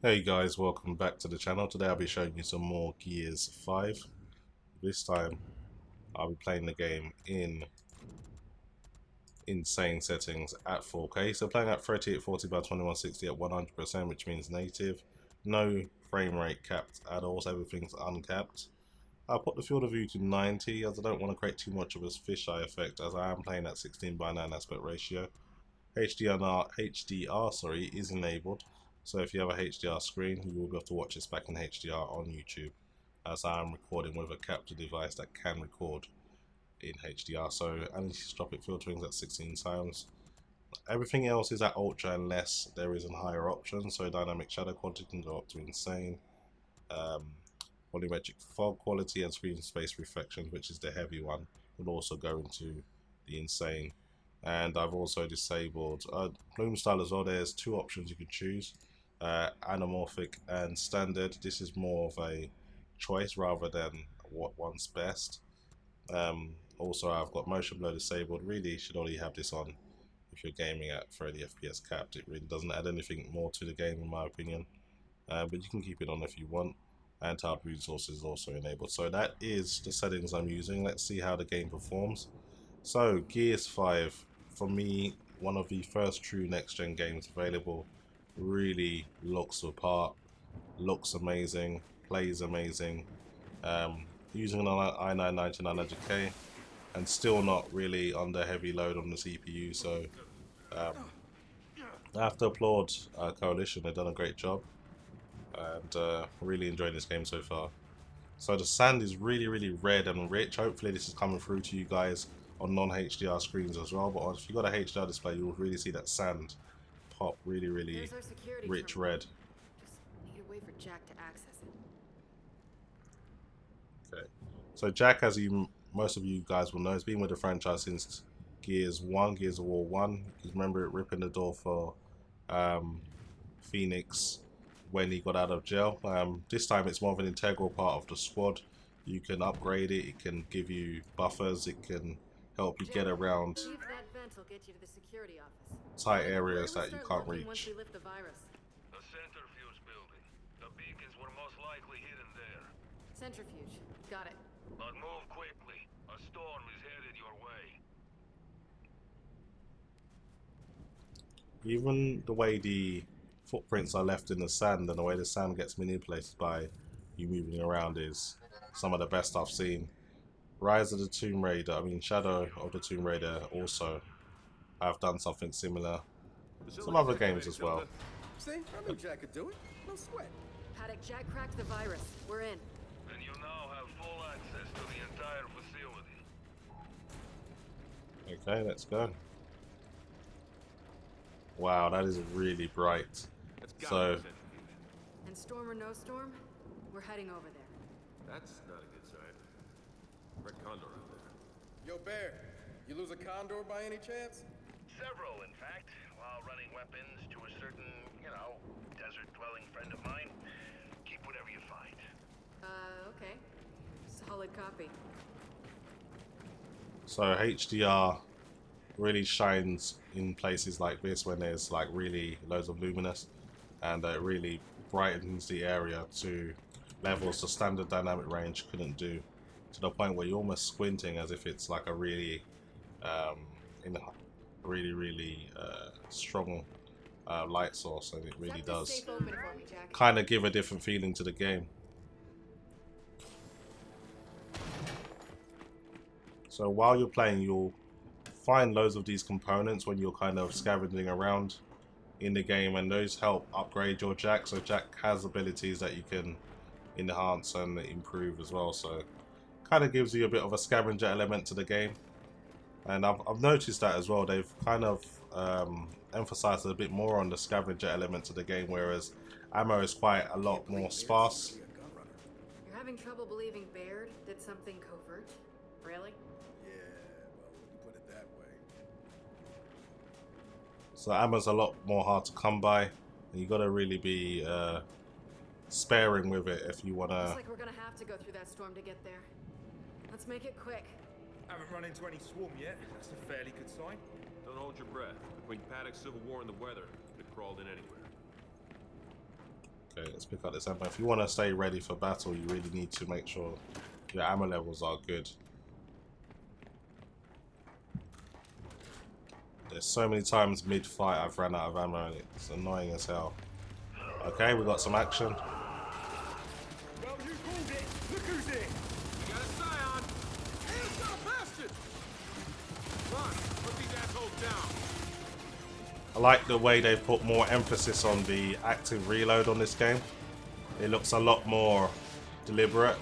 Hey guys, welcome back to the channel. Today I'll be showing you some more Gears 5. This time I'll be playing the game in insane settings at 4K. So playing at 3840 by 2160 at 100%, which means native. No frame rate capped at all, so everything's uncapped. I'll put the field of view to 90 as I don't want to create too much of a fisheye effect, as I am playing at 16:9 aspect ratio. HDR is enabled, so if you have a HDR screen you will be able to watch this back in HDR on YouTube, as I am recording with a capture device that can record in HDR. So anisotropic filtering is at 16 times. Everything else is at ultra unless there is a higher option, so dynamic shadow quality can go up to insane. Volumetric fog quality and screen space reflection, which is the heavy one, will also go into the insane. And I've also disabled bloom style as well. There's two options you can choose, anamorphic and standard. This is more of a choice rather than what one's best. Also I've got motion blur disabled. Really should only have this on if you're gaming at 30 FPS capped. It really doesn't add anything more to the game in my opinion, but you can keep it on if you want. And tiled resources is also enabled. So that is the settings I'm using. Let's see how the game performs. So Gears 5, for me, one of the first true next-gen games available. Really looks the part, looks amazing, plays amazing. Using an i9-9900K and still not really under heavy load on the CPU. So I have to applaud Coalition. They've done a great job, and really enjoying this game so far. So the sand is really red and rich. Hopefully this is coming through to you guys on non-HDR screens as well, but if you've got a HDR display you'll really see that sand pop really rich red. Just need to wait for Jack to access it. Okay, so Jack, as most of you guys will know, has been with the franchise since Gears of War 1. You remember it ripping the door for Phoenix when he got out of jail. This time it's more of an integral part of the squad. You can upgrade it, it can give you buffers, it can help you get around tight areas that you can't reach. The centrifuge building. The beacons were most likely hidden there. centrifuge. Got it. But move quickly. A storm is headed your way. Even the way the footprints are left in the sand and the way the sand gets manipulated by you moving around is some of the best I've seen. Rise of the Tomb Raider, Shadow of the Tomb Raider also have done something similar. Some other games as well. See, I knew Jack could do it. No sweat. Paddock, Jack cracked the virus. We're in. Then you now have full access to the entire facility. Okay, let's go. Wow, that is really bright. So, And storm or no storm, we're heading over there. That's not a good sign. Red Condor out there. Yo, Bear, you lose a condor by any chance? Several, in fact, while running weapons to a certain, desert-dwelling friend of mine. Keep whatever you find. Okay. Solid copy. so HDR really shines in places like this when there's like really loads of luminous, and it really brightens the area to levels the standard dynamic range couldn't do, to the point where you're almost squinting as if it's like a really strong light source, and it really does kind of give a different feeling to the game. So while you're playing, you'll find loads of these components when you're kind of scavenging around in the game, and those help upgrade your Jack. So Jack has abilities that you can enhance and improve as well, so kind of gives you a bit of a scavenger element to the game. And I've noticed that as well, they've kind of emphasized a bit more on the scavenger element to the game, whereas ammo is quite a lot more sparse. You're having trouble believing Baird did something covert? Really? Yeah, well, when you put it that way. So ammo's a lot more hard to come by, and you gotta really be sparing with it if you wanna. Looks like we're gonna have to go through that storm to get there. Let's make it quick. Haven't run into any swarm yet. That's a fairly good sign. Don't hold your breath. Between Paddock's Civil War and the weather, could have crawled in anywhere. Okay, let's pick up this ammo. If you want to stay ready for battle, you really need to make sure your ammo levels are good. There's so many times mid-fight I've ran out of ammo and it's annoying as hell. Okay, we got some action. Well, you called it. Look who's here. You got a scion! Hey, it's got a bastard! Run, put these assholes down. I like the way they put more emphasis on the active reload on this game. It looks a lot more deliberate.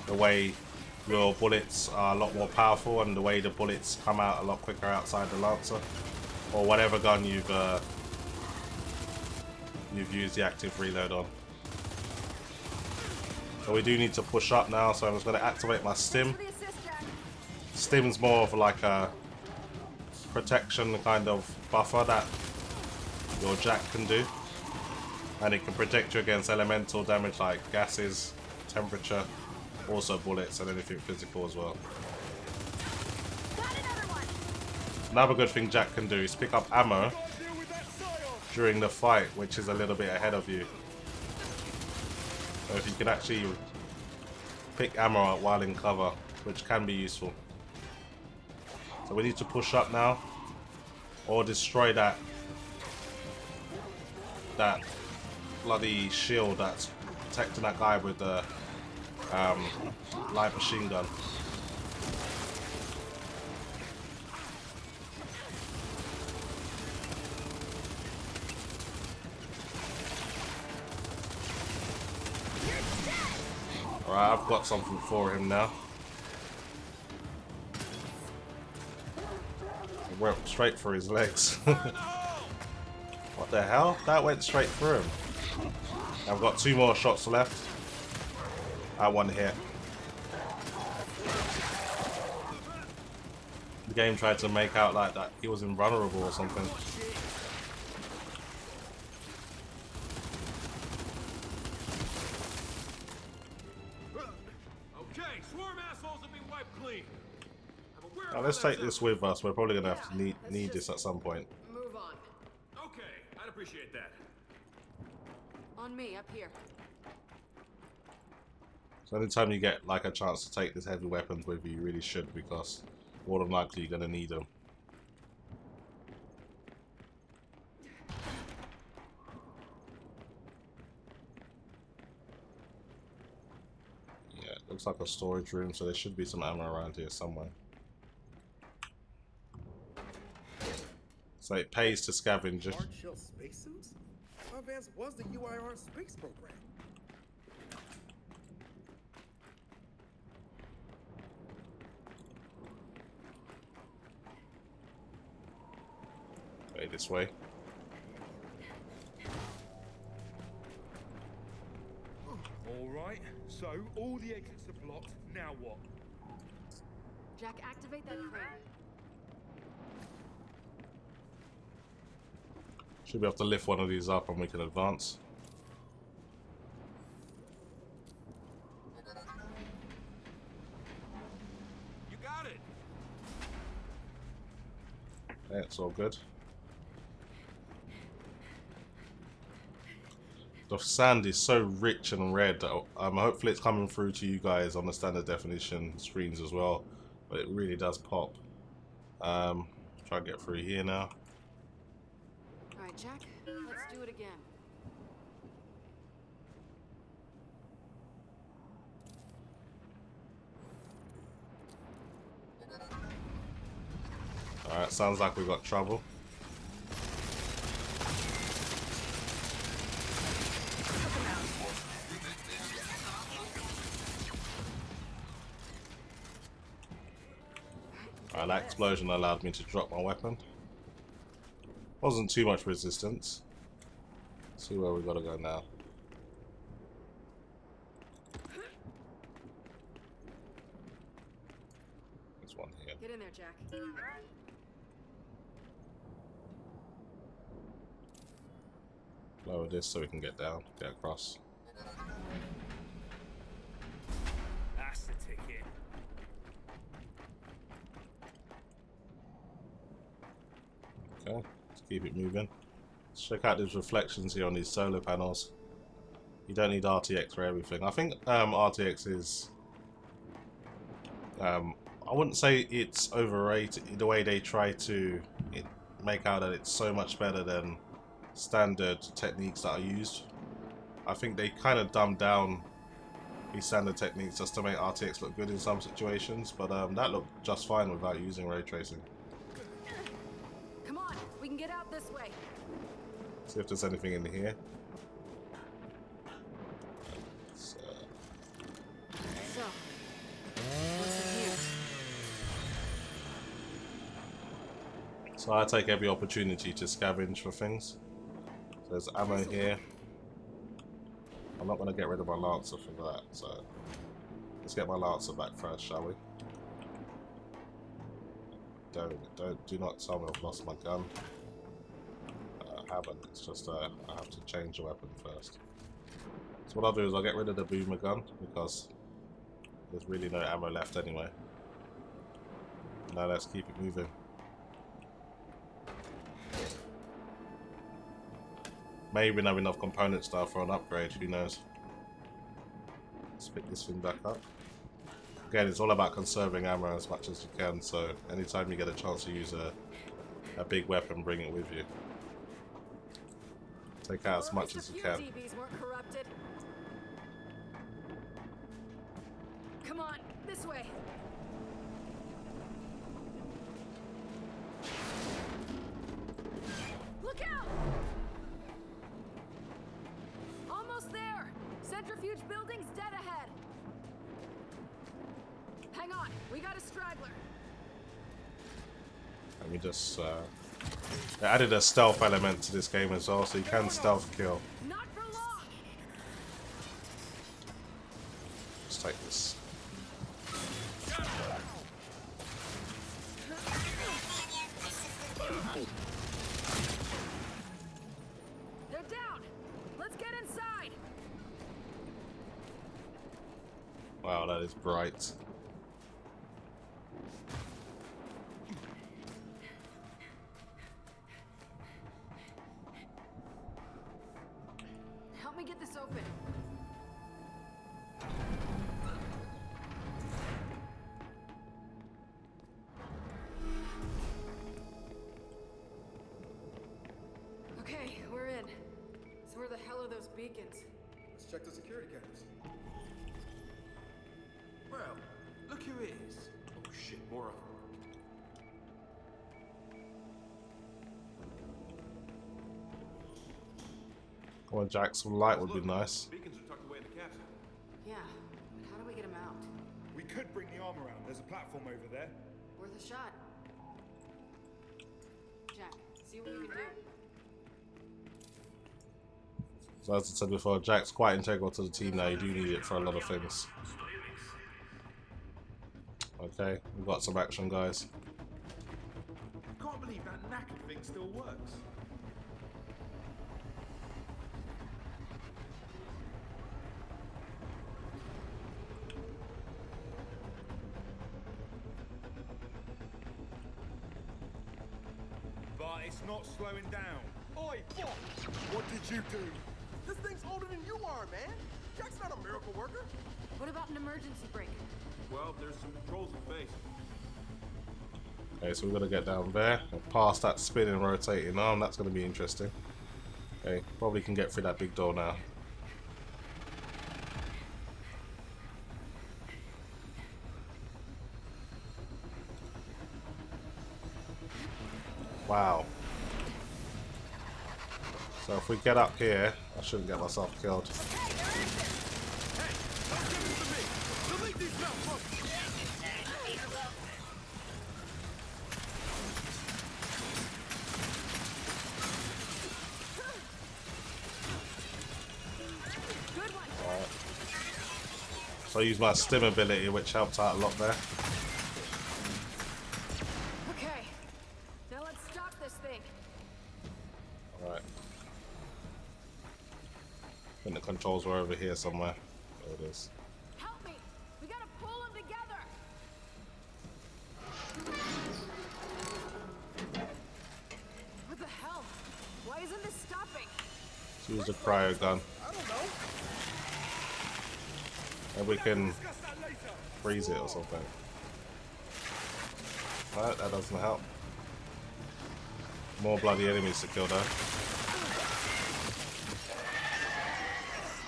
The way your bullets are a lot more powerful and the way the bullets come out a lot quicker outside the Lancer. Or whatever gun you've used the active reload on. So we do need to push up now, so I'm just going to activate my stim. Stim's more of like a protection kind of buffer that your jack can do. And it can protect you against elemental damage like gases, temperature, also bullets and anything physical as well. Another good thing Jack can do is pick up ammo during the fight, which is a little bit ahead of you. So if you can actually pick ammo up while in cover, which can be useful. So we need to push up now, or destroy that bloody shield that's protecting that guy with the light machine gun. Alright, I've got something for him now. It went straight for his legs. What the hell? That went straight through him. I've got 2 more shots left. I one hit. The game tried to make out like that he was invulnerable or something. Okay, swarm assholes have been wiped clean. Now let's take this with us. We're probably gonna have to need this at some point. Move on. Okay, I'd appreciate that. On me, up here. So anytime you get like a chance to take these heavy weapons with you, you really should, because more than likely you're gonna need them. Yeah, it looks like a storage room, so there should be some ammo around here somewhere. So it pays to scavenge. Hard shell spacesuits? How advanced was the UIR space program? Okay, this way. All right. So all the exits are blocked. Now what? Jack, activate that crane. Should be able to lift one of these up and we can advance. You got it. Yeah, it's all good. The sand is so rich and red that hopefully it's coming through to you guys on the standard definition screens as well, but it really does pop. Try to get through here now. Alright, Jack, let's do it again. Alright, sounds like we've got trouble. Alright, that explosion allowed me to drop my weapon. Wasn't too much resistance. Let's see where we gotta go now. There's one here. Get in there, Jack. Lower this so we can get down, get across. That's the ticket. Okay, let's keep it moving. Let's check out these reflections here on these solar panels. You don't need RTX for everything. I think RTX is... I wouldn't say it's overrated the way they try to make out that it's so much better than standard techniques that are used. I think they kind of dumbed down these standard techniques just to make RTX look good in some situations, but that looked just fine without using ray tracing. Come on, we can get out this way. See if there's anything in here. So, what's in here? So I take every opportunity to scavenge for things. So there's ammo here. I'm not going to get rid of my Lancer for that, so let's get my Lancer back first, shall we? Do not tell me I've lost my gun. I haven't, it's just I have to change the weapon first. So what I'll do is I'll get rid of the boomer gun because there's really no ammo left anyway. Now let's keep it moving. Maybe we have enough components now for an upgrade, who knows. Let's pick this thing back up. Again, it's all about conserving ammo as much as you can, so anytime you get a chance to use a big weapon, bring it with you. Take out as much as you can. TVs weren't corrupted. Come on, this way. Look out! Almost there. Centrifuge building's dead ahead. Hang on, we got a straggler. Let me just they added a stealth element to this game as well, so you can stealth kill. Not for long. Let's take this. They're down. Let's get inside. Wow, that is bright. Help me get this open. Okay, we're in. So where the hell are those beacons? Let's check the security cameras. Well, look who it is. Oh shit, more of them. Come on, Jack, some light would be nice. Beacons are tucked away in the capsule. Yeah, but how do we get them out? We could bring the arm around. There's a platform over there. Worth a shot. Jack, see what you can do. So as I said before, Jack's quite integral to the team now. You do need it for a lot of things. Okay, we've got some action, guys. I can't believe that knackered thing still works. But it's not slowing down. Oi, fuck! What did you do? This thing's older than you are, man. Jack's not a miracle worker. What about an emergency brake? Well, there's some controls in base. Okay, so we're gonna get down there and past that spinning, rotating arm. That's gonna be interesting. Okay, probably can get through that big door now. Wow. So if we get up here, I shouldn't get myself killed. So I use my stim ability, which helped out a lot there. Okay, now let's stop this thing. Alright. I think the controls were over here somewhere. There it is. Help me! We gotta pull them together! What the hell? Why isn't this stopping? Let's use the cryo gun. I don't know. And we can freeze it or something. Right, that doesn't help. More bloody enemies to kill though.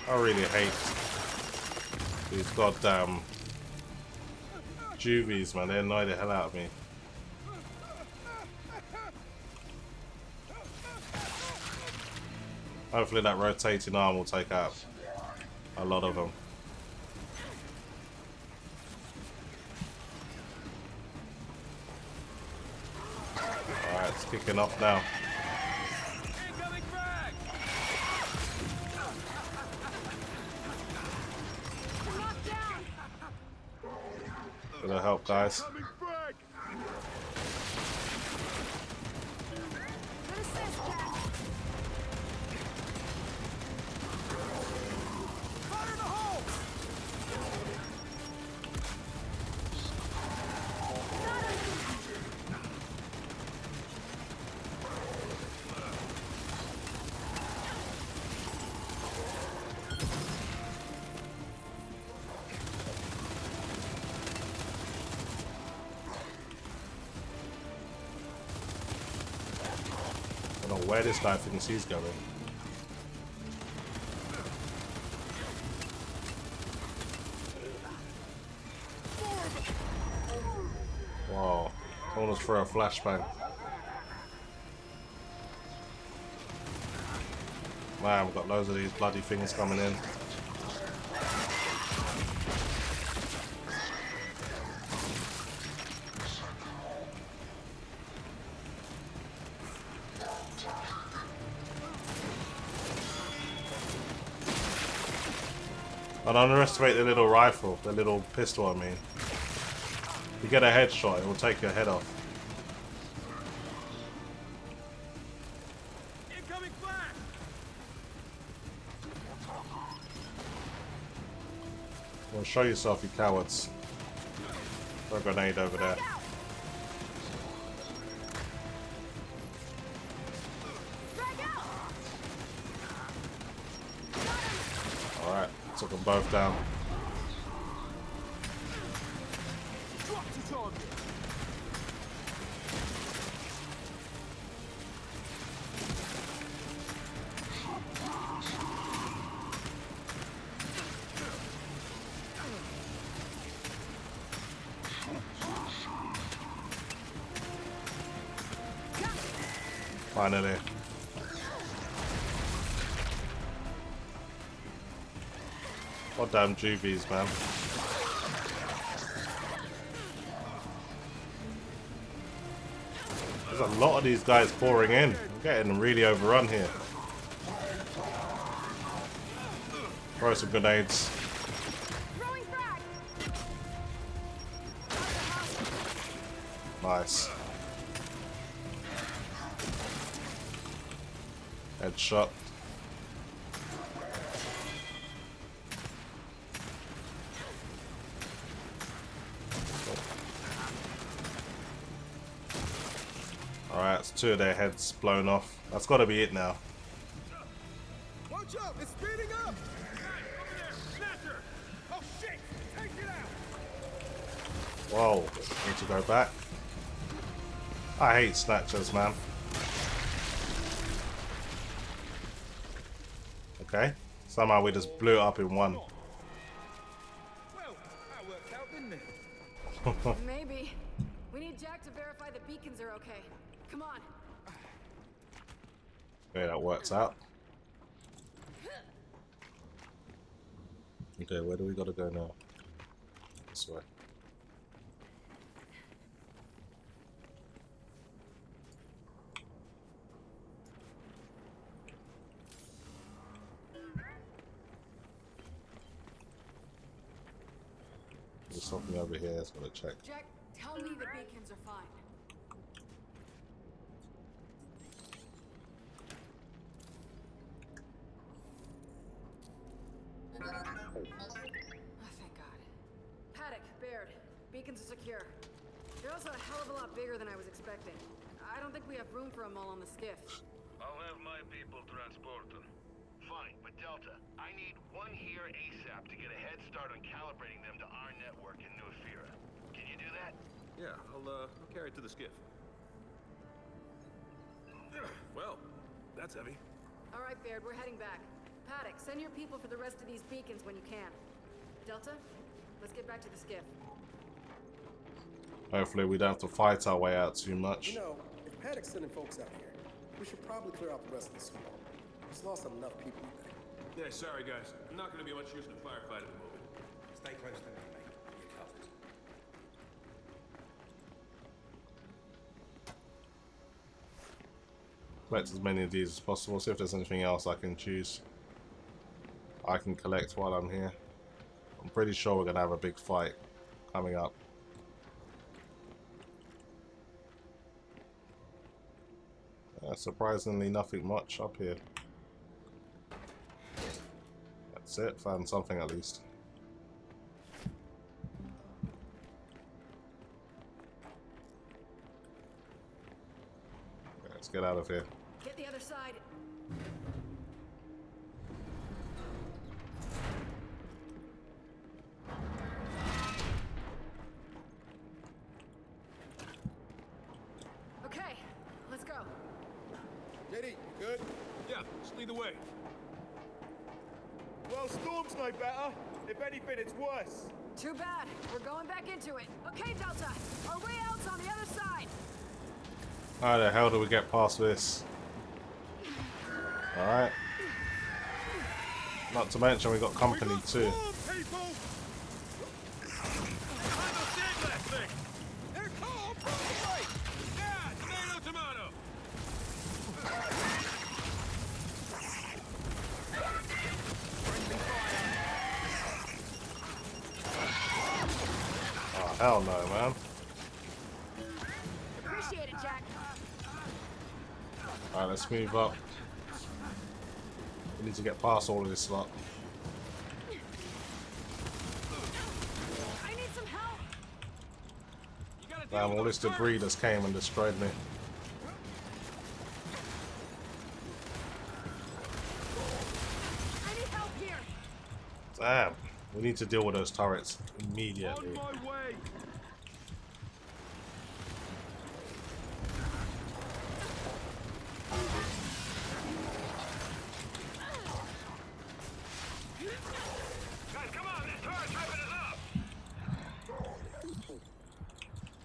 I really hate these goddamn juvies, man. They annoy the hell out of me. Hopefully that rotating arm will take out a lot of them. Alright, it's kicking off now. Gonna help, guys. I don't know where this guy thinks he's going. Wow, someone was for a flashbang. Man, we've got loads of these bloody things coming in. Don't underestimate the little rifle, the little pistol I mean. You get a headshot, it will take your head off. Incoming flash! Well, show yourself, you cowards. Throw a grenade over there. Alright, took them both down. Finally. Goddamn juvies, man. There's a lot of these guys pouring in. I'm getting really overrun here. Throw some grenades. Nice. Headshot. Alright, it's two of their heads blown off. That's got to be it now. Watch out! It's speeding up! Oh shit! Take it out! Whoa, need to go back. I hate snatchers, man. Okay, somehow we just blew it up in one. Well, that worked out, didn't it? Maybe. We need Jack to verify the beacons are okay. Come on. Okay, that works out. Okay, where do we gotta go now? This way. There's something over here that's gotta check. Jack, tell me the beacons are fine. Oh, thank God. Paddock, Baird, beacons are secure. They're also a hell of a lot bigger than I was expecting. I don't think we have room for them all on the skiff. I'll have my people transport them. Fine, but Delta, I need one here ASAP to get a head start on calibrating them to our network in New Ephyra. Can you do that? Yeah, I'll carry it to the skiff. Well, that's heavy. All right, Baird, we're heading back. Paddock, send your people for the rest of these beacons when you can. Delta, let's get back to the skiff. Hopefully we don't have to fight our way out too much. You know, if Paddock's sending folks out here, we should probably clear out the rest of the swarm. He's lost enough people today. Yeah, sorry guys. I'm not gonna be much use in a firefight at the moment. Stay close to me, mate. You're covered. Collect as many of these as possible. See if there's anything else I can choose. I can collect while I'm here. I'm pretty sure we're gonna have a big fight coming up. Surprisingly, nothing much up here. That's it. Found something at least. Okay, let's get out of here. Get the other side. Okay, let's go. JD, you good? Yeah, just lead the way. Well, Storm's no better. If anything, it's worse. Too bad. We're going back into it. Okay, Delta. Our way out's on the other side. How the hell do we get past this? Alright. Not to mention we got company too. Swarm, people! Handle shit, that thing! They're called probably! Yeah, tomato, tomato! Oh hell no, man. Appreciate it, Jack. Alright, let's move up. We need to get past all of this lot. I need some help. You gotta deal Damn, with all this those debris just came and destroyed me. I need help here. Damn, we need to deal with those turrets On immediately. my way. Guys, come on, this turret's ripping us up!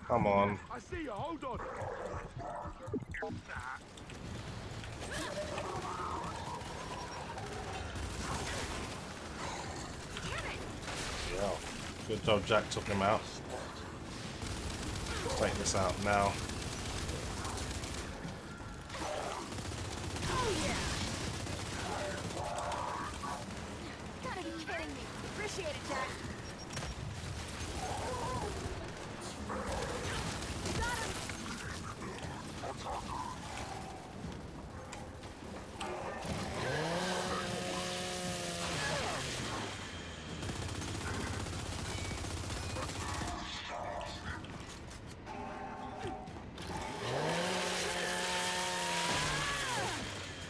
Come on. I see you. Hold on. Yeah. Good job, Jack took him out. Let's take this out now. Gotta be kidding me. Appreciate it, Jack. Got him.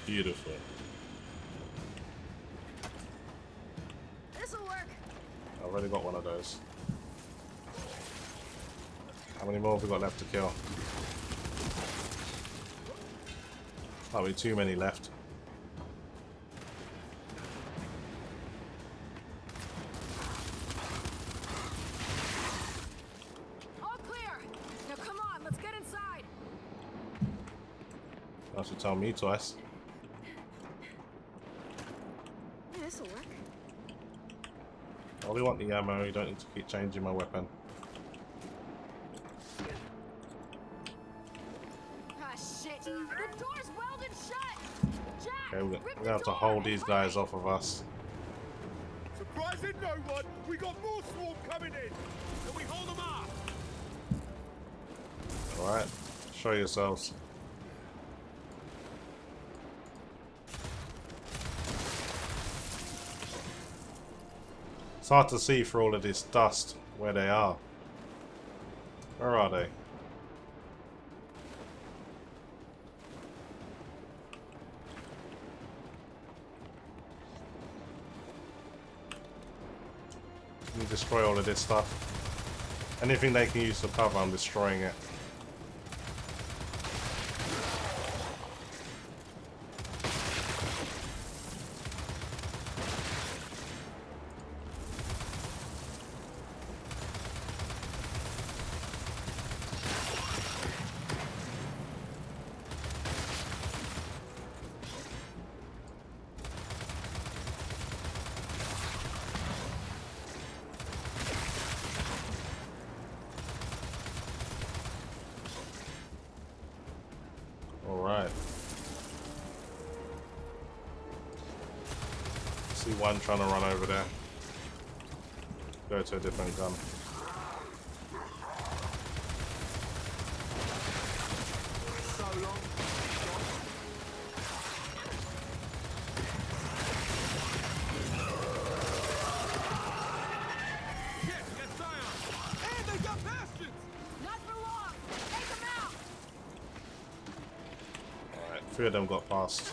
Beautiful. This'll work. I've already got one of those. How many more have we got left to kill? Might be too many left. All clear. Now come on, let's get inside. That should tell me twice. This'll work. I only want the ammo, you don't need to keep changing my weapon. Ah, shit. The door's welded shut. Jack, Okay, we're rip gonna the have to door. hold these guys off of us. Surprising no one. We got more swarm coming in. Can we hold them off? Alright, show yourselves. It's hard to see through all of this dust where they are. Where are they? and destroy all of this stuff. Anything they can use to cover, I'm destroying it. Alright. See one trying to run over there. Go to a different gun. So long. Yes, get Zion! And they got bastions! Not for long! Take them out! Alright, 3 of them got past.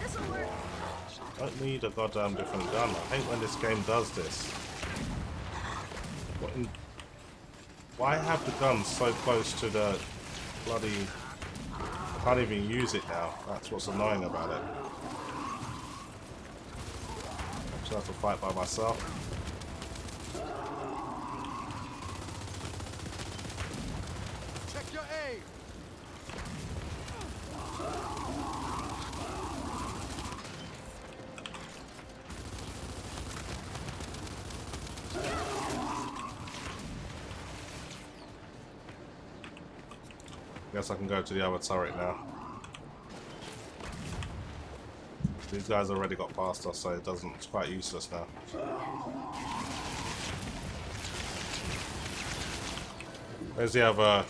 This'll work! Don't need a goddamn different gun. I hate when this game does this. What in... Why have the gun so close to the bloody... I can't even use it now. That's what's annoying about it. I just have to fight by myself. Check your aim! Guess I can go to the other turret now. These guys already got past us, so it's quite useless now. Where's the other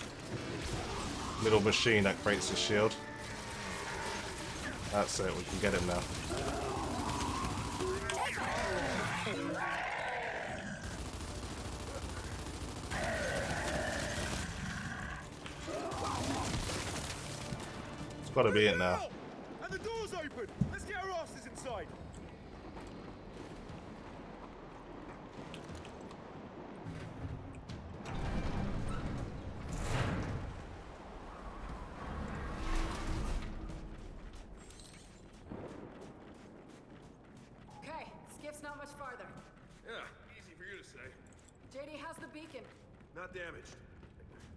little machine that creates the shield? That's it, we can get him now. It's gotta be it now. And the door's open! Let's get our asses inside! Okay, skiff's not much farther. Yeah, easy for you to say. JD, how's the beacon? Not damaged.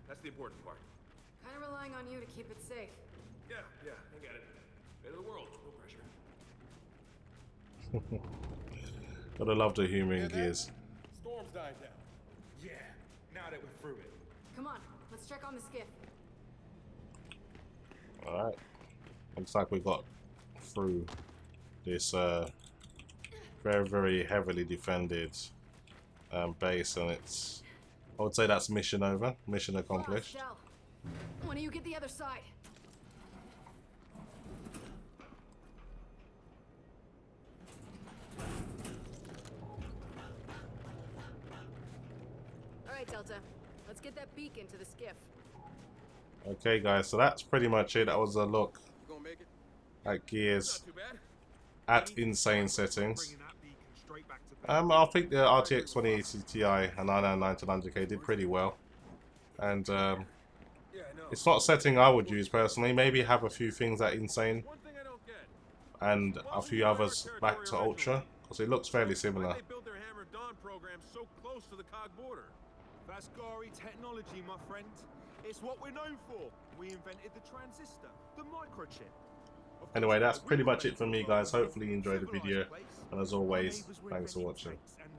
That's the important part. Kinda relying on you to keep it safe. Yeah, I get it. Fate of the world, no pressure. Gotta love the humor in Gears. Storm's dying down. Yeah, now that we're through it. Come on, let's check on the skiff. Alright. Looks like we got through this very, very heavily defended base, and it's... I would say that's mission over. Mission accomplished. Shell. When do you get the other side? Alright, Delta. Let's get that beacon to the skiff. Okay, guys, so that's pretty much it. That was a look You gonna make it? at Gears Not too bad. at insane settings. Bringing that beacon straight back to I think the RTX 2080 Ti and 999-900K did pretty well. And Yeah, I know. it's not a setting I would use personally. Maybe have a few things at insane One thing I don't get. and a few others back to ultra, because it looks fairly similar. Why they build their Hammer Dawn program so close to the COG border? That's Gari technology, my friend. It's what we're known for. We invented the transistor, the microchip. Of course, Anyway, that's we pretty were much it made for me, for guys. a Hopefully you enjoyed the civilized video, place. and as Our always, neighbors were thanks for inventing watching. tanks, and